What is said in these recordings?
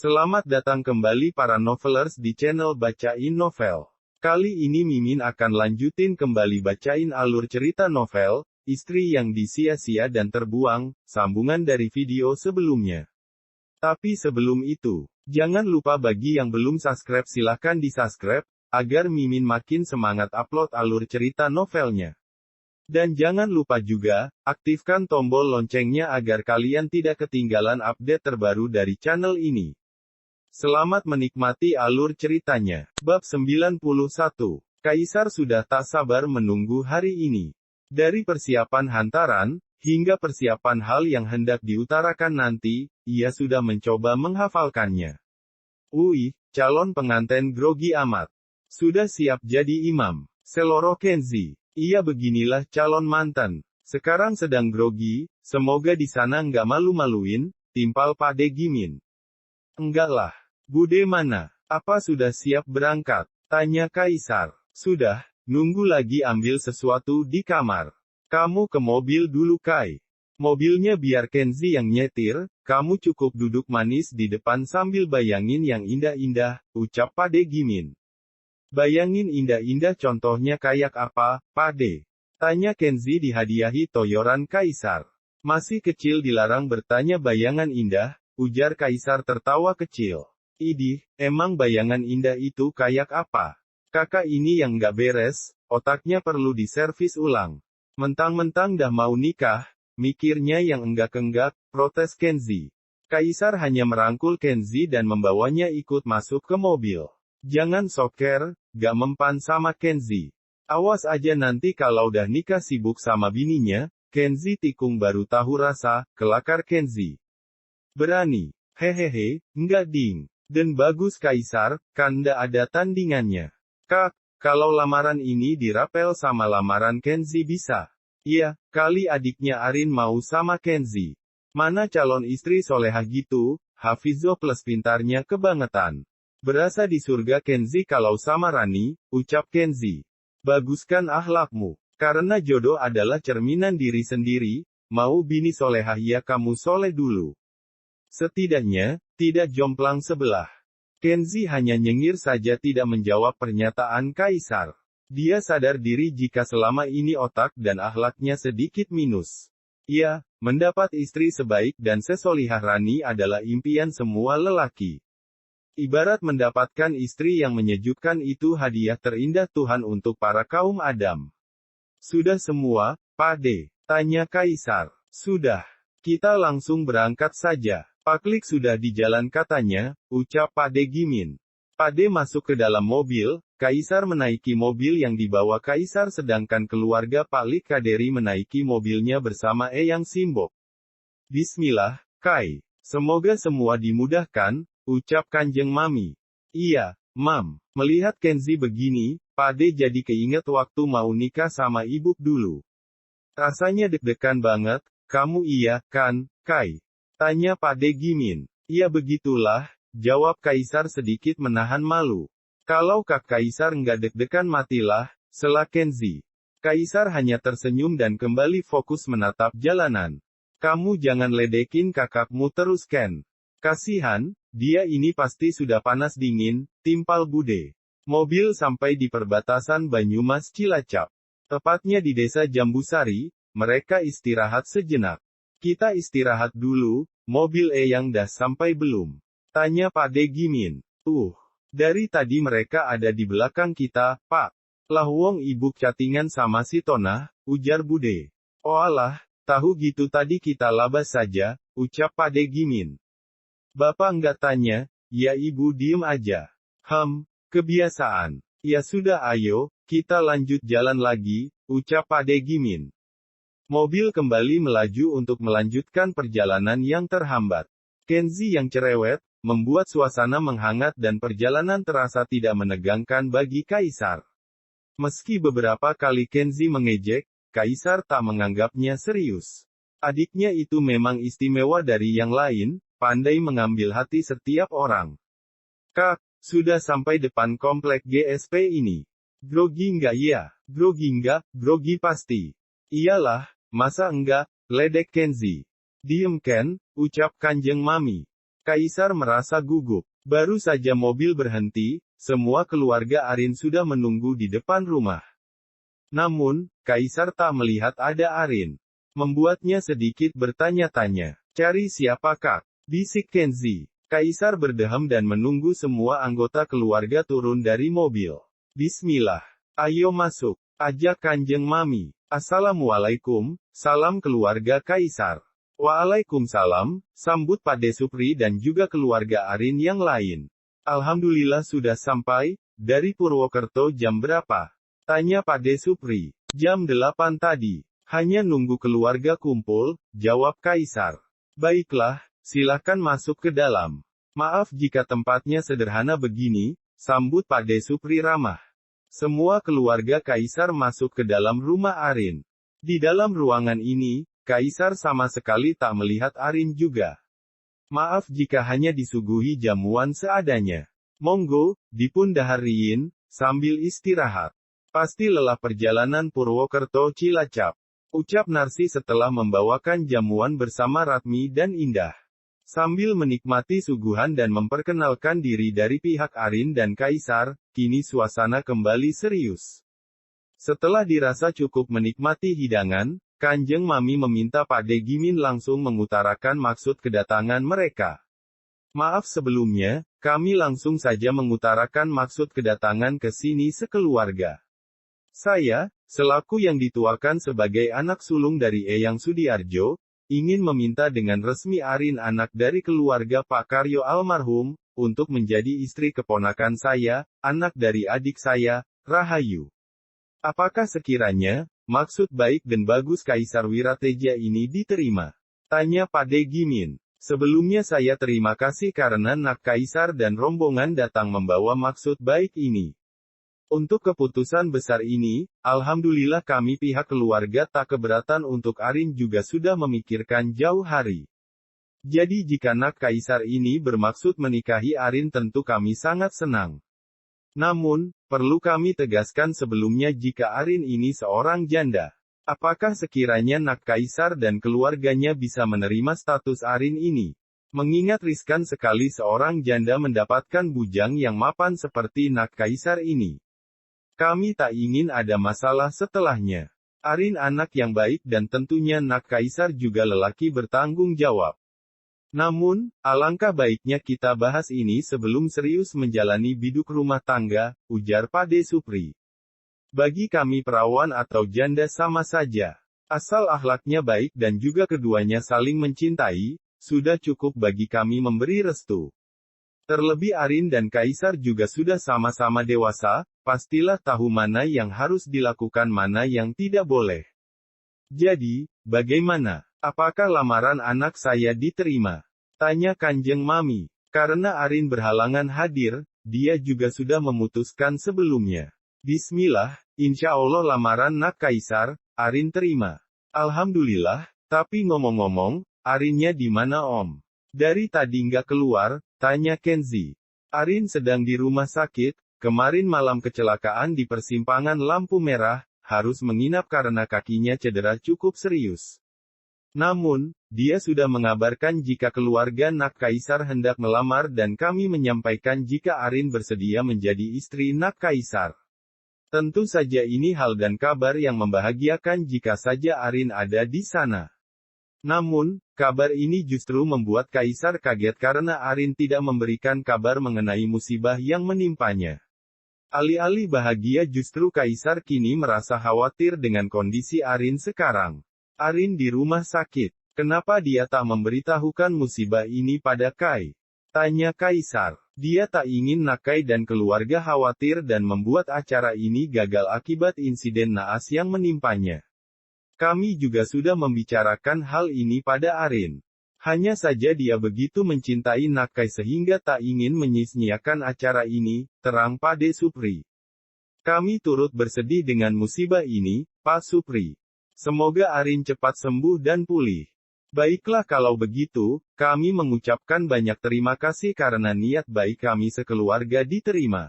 Selamat datang kembali para novelers di channel Bacain Novel. Kali ini Mimin akan lanjutin kembali bacain alur cerita novel, Istri yang Disia-sia dan Terbuang, sambungan dari video sebelumnya. Tapi sebelum itu, jangan lupa bagi yang belum subscribe silahkan di-subscribe, agar Mimin makin semangat upload alur cerita novelnya. Dan jangan lupa juga, aktifkan tombol loncengnya agar kalian tidak ketinggalan update terbaru dari channel ini. Selamat menikmati alur ceritanya. Bab 91. Kaisar sudah tak sabar menunggu hari ini. Dari persiapan hantaran, hingga persiapan hal yang hendak diutarakan nanti, ia sudah mencoba menghafalkannya. Calon pengantin grogi amat. Sudah siap jadi imam. Seloroh Kenzi. Iya beginilah calon mantan. Sekarang sedang grogi, semoga di sana nggak malu-maluin, timpal Pade Gimin. Enggak lah. Bude mana? Apa sudah siap berangkat? Tanya Kaisar. Sudah, nunggu lagi ambil sesuatu di kamar. Kamu ke mobil dulu Kai. Mobilnya biar Kenzi yang nyetir, kamu cukup duduk manis di depan sambil bayangin yang indah-indah, ucap Pade Gimin. Bayangin indah-indah contohnya kayak apa, Pade? Tanya Kenzi dihadiahi toyoran Kaisar. Masih kecil dilarang bertanya bayangan indah, ujar Kaisar tertawa kecil. Idih, emang bayangan indah itu kayak apa? Kakak ini yang nggak beres, otaknya perlu diservis ulang. Mentang-mentang dah mau nikah, mikirnya yang enggak-enggak, protes Kenzi. Kaisar hanya merangkul Kenzi dan membawanya ikut masuk ke mobil. Jangan soker, gak mempan sama Kenzi. Awas aja nanti kalau udah nikah sibuk sama bininya, Kenzi tikung baru tahu rasa, kelakar Kenzi. Berani. Hehehe, enggak ding. Dan bagus Kaisar, kan ndak ada tandingannya. Kak, kalau lamaran ini dirapel sama lamaran Kenzi bisa. Iya, kali adiknya Arin mau sama Kenzi. Mana calon istri solehah gitu, Hafizo plus pintarnya kebangetan. Berasa di surga Kenzi kalau sama Rani, ucap Kenzi. Baguskan akhlakmu. Karena jodoh adalah cerminan diri sendiri, mau bini solehah ya kamu soleh dulu. Setidaknya, tidak jomplang sebelah. Kenzi hanya nyengir saja tidak menjawab pernyataan Kaisar. Dia sadar diri jika selama ini otak dan akhlaknya sedikit minus. Iya, mendapat istri sebaik dan sesolihah Rani adalah impian semua lelaki. Ibarat mendapatkan istri yang menyejukkan itu hadiah terindah Tuhan untuk para kaum Adam. Sudah semua, Pade? Tanya Kaisar. Sudah. Kita langsung berangkat saja. Paklik sudah di jalan katanya, ucap Pade Gimin. Pade masuk ke dalam mobil, Kaisar menaiki mobil yang dibawa Kaisar sedangkan keluarga Paklik Kaderi menaiki mobilnya bersama Eyang Simbok. Bismillah, Kai. Semoga semua dimudahkan, ucap Kanjeng Mami. Iya, Mam. Melihat Kenzi begini, Pade jadi keinget waktu mau nikah sama ibu dulu. Rasanya deg-degan banget, kamu iya, kan, Kai? Tanya Pade Gimin. Iya begitulah, jawab Kaisar sedikit menahan malu. Kalau Kak Kaisar nggak deg-degan matilah, sela Kenzi. Kaisar hanya tersenyum dan kembali fokus menatap jalanan. Kamu jangan ledekin kakakmu terus Ken. Kasihan, dia ini pasti sudah panas dingin, timpal Bude. Mobil sampai di perbatasan Banyumas Cilacap. Tepatnya di desa Jambusari, mereka istirahat sejenak. Kita istirahat dulu, mobil Eyang dah sampai belum? Tanya Pade Gimin. Dari tadi mereka ada di belakang kita, Pak. Lah wong ibu chattingan sama si Tonah, ujar Bude. Oalah, tahu gitu tadi kita labas saja, ucap Pade Gimin. Bapak nggak tanya, ya ibu diem aja. Kebiasaan. Ya sudah ayo, kita lanjut jalan lagi, ucap Pade Gimin. Mobil kembali melaju untuk melanjutkan perjalanan yang terhambat. Kenzi yang cerewet, membuat suasana menghangat dan perjalanan terasa tidak menegangkan bagi Kaisar. Meski beberapa kali Kenzi mengejek, Kaisar tak menganggapnya serius. Adiknya itu memang istimewa dari yang lain, pandai mengambil hati setiap orang. Kak, sudah sampai depan komplek GSP ini. Grogi nggak ya? Grogi nggak, grogi pasti. Iyalah. Masa enggak, ledek Kenzi. Diem Ken, ucap Kanjeng Mami. Kaisar merasa gugup. Baru saja mobil berhenti, semua keluarga Arin sudah menunggu di depan rumah. Namun, Kaisar tak melihat ada Arin. Membuatnya sedikit bertanya-tanya. Cari siapa kak? Bisik Kenzi. Kaisar berdeham dan menunggu semua anggota keluarga turun dari mobil. Bismillah. Ayo masuk. Ajak Kanjeng Mami. Assalamualaikum, salam keluarga Kaisar. Waalaikumsalam, sambut Pade Supri dan juga keluarga Arin yang lain. Alhamdulillah sudah sampai, dari Purwokerto jam berapa? Tanya Pade Supri. Jam 8 tadi. Hanya nunggu keluarga kumpul, jawab Kaisar. Baiklah, silakan masuk ke dalam. Maaf jika tempatnya sederhana begini, sambut Pade Supri ramah. Semua keluarga Kaisar masuk ke dalam rumah Arin. Di dalam ruangan ini, Kaisar sama sekali tak melihat Arin juga. Maaf jika hanya disuguhi jamuan seadanya. Monggo, dipundahariin, sambil istirahat. Pasti lelah perjalanan Purwokerto Cilacap. Ucap Narsi setelah membawakan jamuan bersama Ratmi dan Indah. Sambil menikmati suguhan dan memperkenalkan diri dari pihak Arin dan Kaisar, kini suasana kembali serius. Setelah dirasa cukup menikmati hidangan, Kanjeng Mami meminta Pade Gimin langsung mengutarakan maksud kedatangan mereka. Maaf sebelumnya, kami langsung saja mengutarakan maksud kedatangan ke sini sekeluarga. Saya, selaku yang dituakan sebagai anak sulung dari Eyang Sudiarjo, ingin meminta dengan resmi Arin anak dari keluarga Pak Karyo almarhum, untuk menjadi istri keponakan saya, anak dari adik saya, Rahayu. Apakah sekiranya, maksud baik dan bagus Kaisar Wirateja ini diterima? Tanya Pade Gimin. Sebelumnya saya terima kasih karena Nak Kaisar dan rombongan datang membawa maksud baik ini. Untuk keputusan besar ini, alhamdulillah kami pihak keluarga tak keberatan untuk Arin juga sudah memikirkan jauh hari. Jadi jika Nak Kaisar ini bermaksud menikahi Arin tentu kami sangat senang. Namun, perlu kami tegaskan sebelumnya jika Arin ini seorang janda. Apakah sekiranya Nak Kaisar dan keluarganya bisa menerima status Arin ini? Mengingat riskan sekali seorang janda mendapatkan bujang yang mapan seperti Nak Kaisar ini. Kami tak ingin ada masalah setelahnya. Arin anak yang baik dan tentunya Nak Kaisar juga lelaki bertanggung jawab. Namun, alangkah baiknya kita bahas ini sebelum serius menjalani biduk rumah tangga, ujar Pade Supri. Bagi kami perawan atau janda sama saja. Asal akhlaknya baik dan juga keduanya saling mencintai, sudah cukup bagi kami memberi restu. Terlebih Arin dan Kaisar juga sudah sama-sama dewasa, pastilah tahu mana yang harus dilakukan mana yang tidak boleh. Jadi, bagaimana? Apakah lamaran anak saya diterima? Tanya Kanjeng Mami. Karena Arin berhalangan hadir, dia juga sudah memutuskan sebelumnya. Bismillah, insya Allah lamaran Nak Kaisar, Arin terima. Alhamdulillah, tapi ngomong-ngomong, Arinnya di mana Om? Dari tadi nggak keluar, tanya Kenzi. Arin sedang di rumah sakit, kemarin malam kecelakaan di persimpangan lampu merah, harus menginap karena kakinya cedera cukup serius. Namun, dia sudah mengabarkan jika keluarga Nak Kaisar hendak melamar dan kami menyampaikan jika Arin bersedia menjadi istri Nak Kaisar. Tentu saja ini hal dan kabar yang membahagiakan jika saja Arin ada di sana. Namun, kabar ini justru membuat Kaisar kaget karena Arin tidak memberikan kabar mengenai musibah yang menimpanya. Alih-alih bahagia justru Kaisar kini merasa khawatir dengan kondisi Arin sekarang. Arin di rumah sakit. Kenapa dia tak memberitahukan musibah ini pada Kai? Tanya Kaisar. Dia tak ingin Nakai dan keluarga khawatir dan membuat acara ini gagal akibat insiden naas yang menimpanya. Kami juga sudah membicarakan hal ini pada Arin. Hanya saja dia begitu mencintai Nakai sehingga tak ingin menyia-nyiakan acara ini, terang Pade Supri. Kami turut bersedih dengan musibah ini, Pak Supri. Semoga Arin cepat sembuh dan pulih. Baiklah kalau begitu, kami mengucapkan banyak terima kasih karena niat baik kami sekeluarga diterima.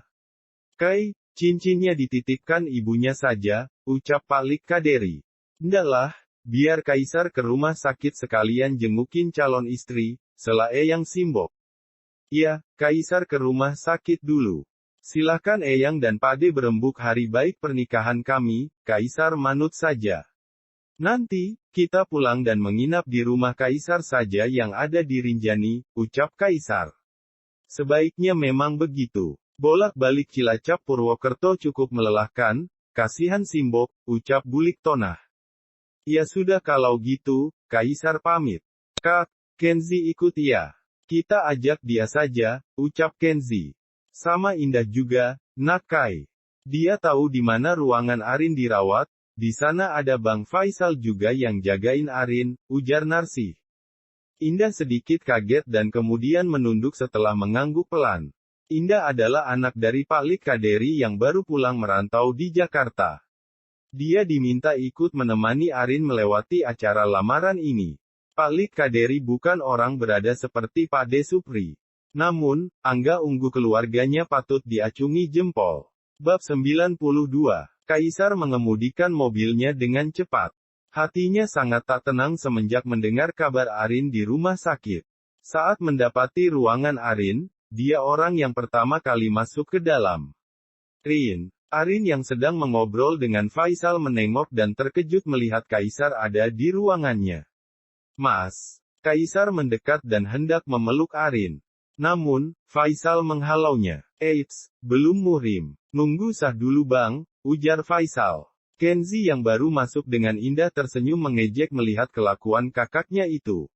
Kai, cincinnya dititipkan ibunya saja, ucap Pak Lik Kaderi. Ndaklah, biar Kaisar ke rumah sakit sekalian jengukin calon istri, sela Eyang Simbok. Iya, Kaisar ke rumah sakit dulu. Silakan Eyang dan Pade berembuk hari baik pernikahan kami, Kaisar manut saja. Nanti, kita pulang dan menginap di rumah Kaisar saja yang ada di Rinjani, ucap Kaisar. Sebaiknya memang begitu. Bolak-balik Cilacap Purwokerto cukup melelahkan, kasihan Simbok, ucap Bulik Tonah. Ya sudah kalau gitu, Kaisar pamit. Kak, Kenzi ikut ya. Kita ajak dia saja, ucap Kenzi. Sama indah juga, nak Kai. Dia tahu di mana ruangan Arin dirawat, di sana ada Bang Faisal juga yang jagain Arin, ujar Narsih. Indah sedikit kaget dan kemudian menunduk setelah mengangguk pelan. Indah adalah anak dari Pak Lik Kaderi yang baru pulang merantau di Jakarta. Dia diminta ikut menemani Arin melewati acara lamaran ini. Pak Lik Kaderi bukan orang berada seperti Pak De Supri. Namun, Angga Unggu keluarganya patut diacungi jempol. Bab 92. Kaisar mengemudikan mobilnya dengan cepat. Hatinya sangat tak tenang semenjak mendengar kabar Arin di rumah sakit. Saat mendapati ruangan Arin, dia orang yang pertama kali masuk ke dalam. Rin. Arin yang sedang mengobrol dengan Faisal menengok dan terkejut melihat Kaisar ada di ruangannya. Mas. Kaisar mendekat dan hendak memeluk Arin. Namun, Faisal menghalaunya. Eits, belum muhrim. Nunggu sah dulu bang, ujar Faisal. Kenzi yang baru masuk dengan indah tersenyum mengejek melihat kelakuan kakaknya itu.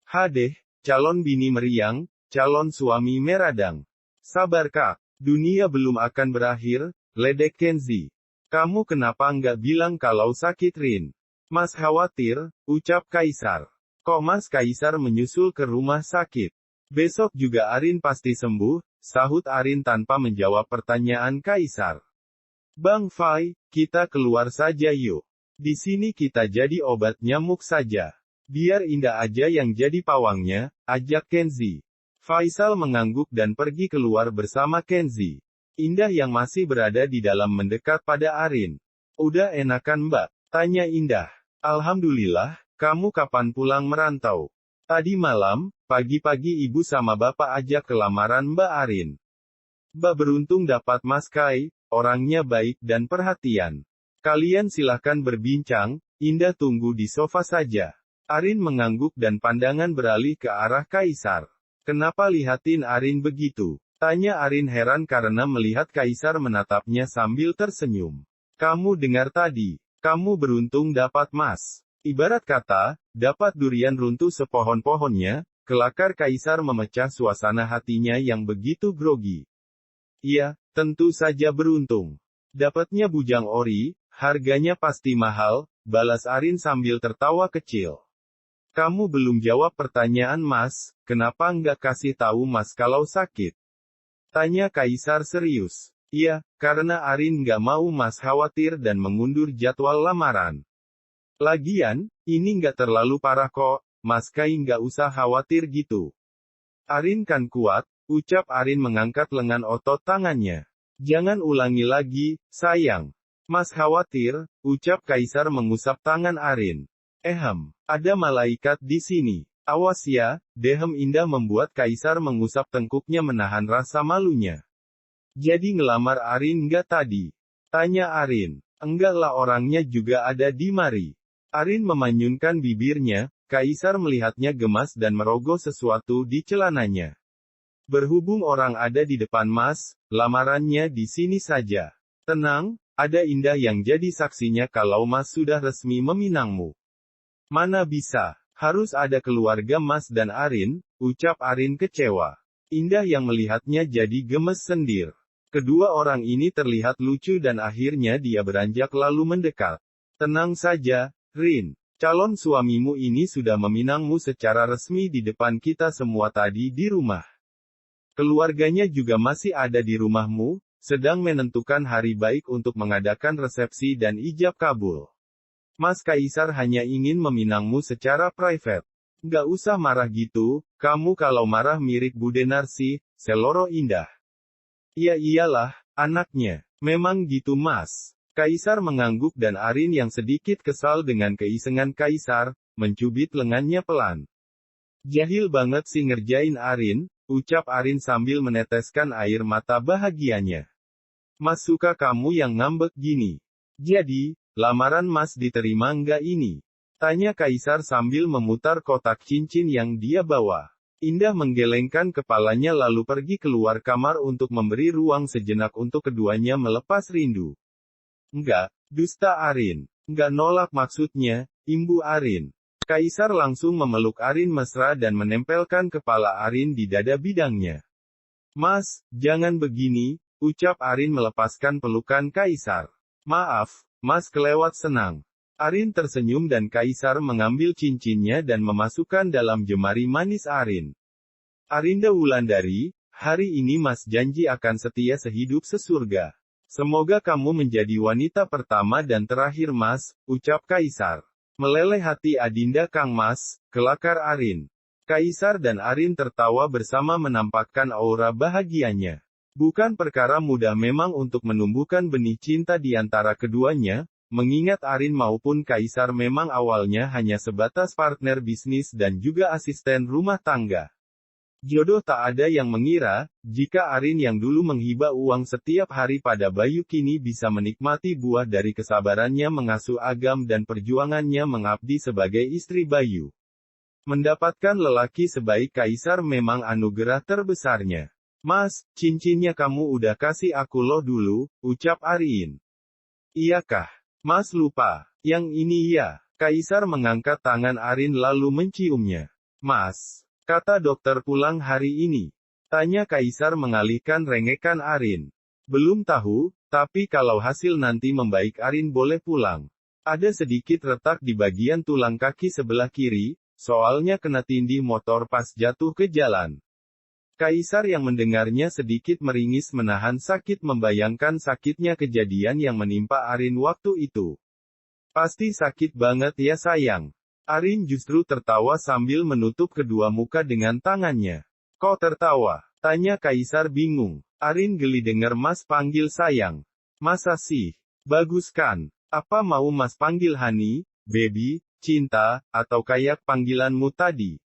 Hadeh, calon bini meriang, calon suami meradang. Sabar kak, dunia belum akan berakhir, ledek Kenzi. Kamu kenapa nggak bilang kalau sakit Rin? Mas khawatir, ucap Kaisar. Kok Mas Kaisar menyusul ke rumah sakit? Besok juga Arin pasti sembuh, sahut Arin tanpa menjawab pertanyaan Kaisar. Bang Fai, kita keluar saja yuk. Di sini kita jadi obat nyamuk saja. Biar Indah aja yang jadi pawangnya, ajak Kenzi. Faisal mengangguk dan pergi keluar bersama Kenzi. Indah yang masih berada di dalam mendekat pada Arin. Udah enakan mbak? Tanya Indah. Alhamdulillah, kamu kapan pulang merantau? Tadi malam, pagi-pagi ibu sama bapak ajak ke lamaran Mbak Arin. Mbak beruntung dapat Mas Kai, orangnya baik dan perhatian. Kalian silahkan berbincang, Indah tunggu di sofa saja. Arin mengangguk dan pandangan beralih ke arah Kaisar. Kenapa lihatin Arin begitu? Tanya Arin heran karena melihat Kaisar menatapnya sambil tersenyum. Kamu dengar tadi? Kamu beruntung dapat Mas. Ibarat kata, dapat durian runtuh sepohon-pohonnya, kelakar Kaisar memecah suasana hatinya yang begitu grogi. Iya, tentu saja beruntung. Dapatnya bujang ori, harganya pasti mahal, balas Arin sambil tertawa kecil. Kamu belum jawab pertanyaan Mas, kenapa nggak kasih tahu Mas kalau sakit? Tanya Kaisar serius. Iya, karena Arin nggak mau Mas khawatir dan mengundur jadwal lamaran. Lagian, ini nggak terlalu parah kok, Mas Kai nggak usah khawatir gitu. Arin kan kuat, ucap Arin mengangkat lengan otot tangannya. Jangan ulangi lagi, sayang. Mas khawatir, ucap Kaisar mengusap tangan Arin. Ada malaikat di sini. Awas ya, dehem Indah membuat Kaisar mengusap tengkuknya menahan rasa malunya. Jadi ngelamar Arin nggak tadi? Tanya Arin. Enggak lah orangnya juga ada di mari. Arin memanyunkan bibirnya, Kaisar melihatnya gemas dan merogoh sesuatu di celananya. Berhubung orang ada di depan Mas, lamarannya di sini saja. Tenang, ada Indah yang jadi saksinya kalau Mas sudah resmi meminangmu. Mana bisa, harus ada keluarga Mas dan Arin, ucap Arin kecewa. Indah yang melihatnya jadi gemes sendir. Kedua orang ini terlihat lucu dan akhirnya dia beranjak lalu mendekat. Tenang saja, Rin. Calon suamimu ini sudah meminangmu secara resmi di depan kita semua tadi di rumah. Keluarganya juga masih ada di rumahmu, sedang menentukan hari baik untuk mengadakan resepsi dan ijab kabul. Mas Kaisar hanya ingin meminangmu secara private. Nggak usah marah gitu, kamu kalau marah mirip Bude Narsi, seloro Indah. Iya iyalah, anaknya. Memang gitu Mas. Kaisar mengangguk dan Arin yang sedikit kesal dengan keisengan Kaisar, mencubit lengannya pelan. Jahil banget sih ngerjain Arin, ucap Arin sambil meneteskan air mata bahagianya. Mas suka kamu yang ngambek gini. Jadi, lamaran Mas diterima nggak ini? Tanya Kaisar sambil memutar kotak cincin yang dia bawa. Indah menggelengkan kepalanya lalu pergi keluar kamar untuk memberi ruang sejenak untuk keduanya melepas rindu. Enggak, dusta Arin. Enggak nolak maksudnya, imbu Arin. Kaisar langsung memeluk Arin mesra dan menempelkan kepala Arin di dada bidangnya. Mas, jangan begini, ucap Arin melepaskan pelukan Kaisar. Maaf, Mas kelewat senang. Arin tersenyum dan Kaisar mengambil cincinnya dan memasukkan dalam jemari manis Arin. Arinda Wulandari, hari ini Mas janji akan setia sehidup sesurga. Semoga kamu menjadi wanita pertama dan terakhir Mas, ucap Kaisar. Meleleh hati Adinda Kang Mas, kelakar Arin. Kaisar dan Arin tertawa bersama menampakkan aura bahagianya. Bukan perkara mudah memang untuk menumbuhkan benih cinta di antara keduanya, mengingat Arin maupun Kaisar memang awalnya hanya sebatas partner bisnis dan juga asisten rumah tangga. Jodoh tak ada yang mengira, jika Arin yang dulu menghibah uang setiap hari pada Bayu kini bisa menikmati buah dari kesabarannya mengasuh Agam dan perjuangannya mengabdi sebagai istri Bayu. Mendapatkan lelaki sebaik Kaisar memang anugerah terbesarnya. Mas, cincinnya kamu udah kasih aku loh dulu, ucap Arin. Iyakah? Mas lupa, yang ini ya. Kaisar mengangkat tangan Arin lalu menciumnya. Mas, kata dokter pulang hari ini. Tanya Kaisar mengalihkan rengekan Arin. Belum tahu, tapi kalau hasil nanti membaik Arin boleh pulang. Ada sedikit retak di bagian tulang kaki sebelah kiri, soalnya kena tindih motor pas jatuh ke jalan. Kaisar yang mendengarnya sedikit meringis menahan sakit membayangkan sakitnya kejadian yang menimpa Arin waktu itu. Pasti sakit banget ya sayang. Arin justru tertawa sambil menutup kedua muka dengan tangannya. Kok tertawa? Tanya Kaisar bingung. Arin geli dengar Mas panggil sayang. Masa sih? Bagus kan? Apa mau Mas panggil Hani, Baby, Cinta, atau kayak panggilanmu tadi?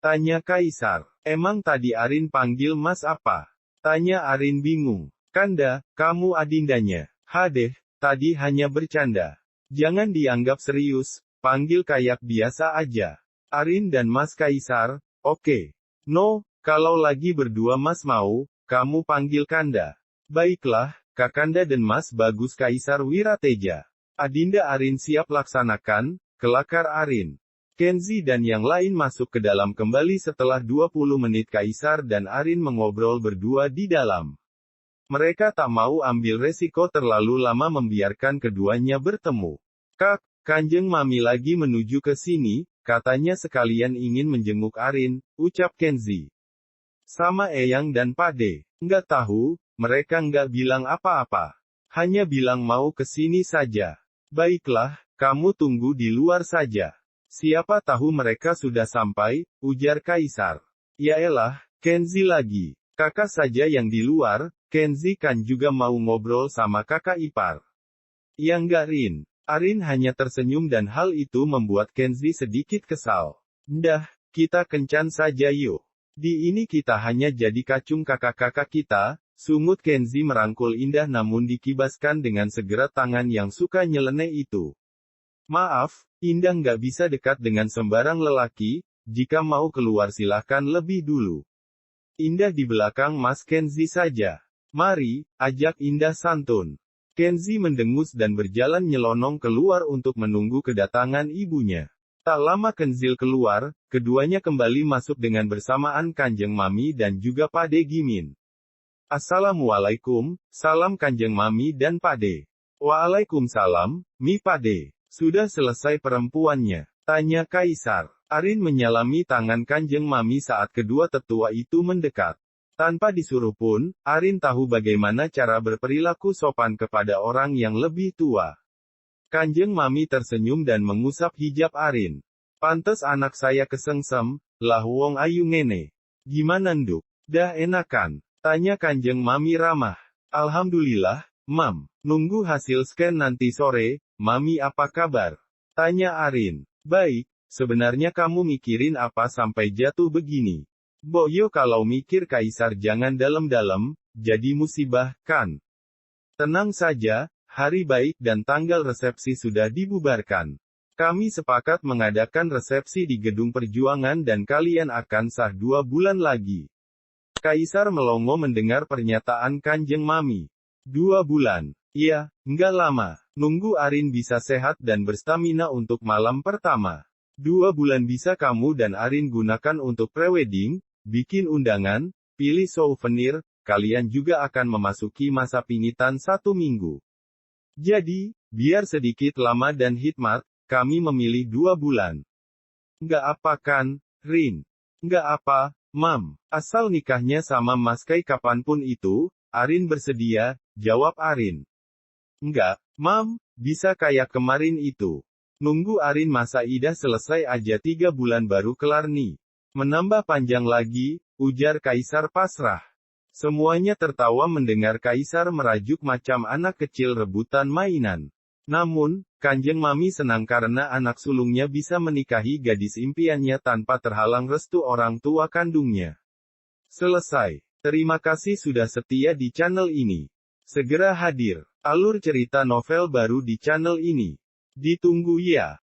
Tanya Kaisar. Emang tadi Arin panggil Mas apa? Tanya Arin bingung. Kanda, kamu adindanya. Hadeh, tadi hanya bercanda. Jangan dianggap serius, panggil kayak biasa aja. Arin dan Mas Kaisar, oke. No, kalau lagi berdua Mas mau, kamu panggil Kanda. Baiklah, Kakanda dan Mas Bagus Kaisar Wirateja. Adinda Arin siap laksanakan, kelakar Arin. Kenzi dan yang lain masuk ke dalam kembali setelah 20 menit Kaisar dan Arin mengobrol berdua di dalam. Mereka tak mau ambil resiko terlalu lama membiarkan keduanya bertemu. Kak, Kanjeng Mami lagi menuju ke sini, katanya sekalian ingin menjenguk Arin, ucap Kenzi. Sama Eyang dan Pade. Nggak tahu, mereka nggak bilang apa-apa. Hanya bilang mau ke sini saja. Baiklah, kamu tunggu di luar saja. Siapa tahu mereka sudah sampai, ujar Kaisar. Yaelah, Kenzi lagi. Kakak saja yang di luar, Kenzi kan juga mau ngobrol sama kakak ipar. Ya enggak Rin. Arin hanya tersenyum dan hal itu membuat Kenzi sedikit kesal. Ndah, kita kencan saja yuk. Di ini kita hanya jadi kacung kakak-kakak kita, sungut Kenzi merangkul Indah namun dikibaskan dengan segera tangan yang suka nyeleneh itu. Maaf, Indah nggak bisa dekat dengan sembarang lelaki, jika mau keluar silahkan lebih dulu. Indah di belakang Mas Kenzi saja. Mari, ajak Indah santun. Kenzi mendengus dan berjalan nyelonong keluar untuk menunggu kedatangan ibunya. Tak lama Kenzil keluar, keduanya kembali masuk dengan bersamaan Kanjeng Mami dan juga Pade Gimin. Assalamualaikum, salam Kanjeng Mami dan Pade. Waalaikumsalam, Mi Pade. Sudah selesai perempuannya? Tanya Kaisar. Arin menyalami tangan Kanjeng Mami saat kedua tetua itu mendekat. Tanpa disuruh pun, Arin tahu bagaimana cara berperilaku sopan kepada orang yang lebih tua. Kanjeng Mami tersenyum dan mengusap hijab Arin. Pantes anak saya kesengsem, lah wong ayu ngene. Gimana nduk? Dah enakan? Tanya Kanjeng Mami ramah. Alhamdulillah, Mam. Nunggu hasil scan nanti sore. Mami apa kabar? Tanya Arin. Baik, sebenarnya kamu mikirin apa sampai jatuh begini? Boyo kalau mikir Kaisar jangan dalam-dalam, jadi musibah, kan? Tenang saja, hari baik dan tanggal resepsi sudah dibubarkan. Kami sepakat mengadakan resepsi di Gedung Perjuangan dan kalian akan sah 2 bulan lagi. Kaisar melongo mendengar pernyataan Kanjeng Mami. 2 bulan. Iya, nggak lama. Nunggu Arin bisa sehat dan berstamina untuk malam pertama. 2 bulan bisa kamu dan Arin gunakan untuk prewedding, bikin undangan, pilih souvenir, kalian juga akan memasuki masa pingitan 1 minggu. Jadi, biar sedikit lama dan hikmat, kami memilih 2 bulan. Nggak apa kan, Rin? Nggak apa, Mam. Asal nikahnya sama Mas Kai kapanpun itu, Arin bersedia, jawab Arin. Nggak, Mam, bisa kayak kemarin itu. Nunggu Arin masa idah selesai aja 3 bulan baru kelar nih. Menambah panjang lagi, ujar Kaisar pasrah. Semuanya tertawa mendengar Kaisar merajuk macam anak kecil rebutan mainan. Namun, Kanjeng Mami senang karena anak sulungnya bisa menikahi gadis impiannya tanpa terhalang restu orang tua kandungnya. Selesai. Terima kasih sudah setia di channel ini. Segera hadir. Alur cerita novel baru di channel ini. Ditunggu ya.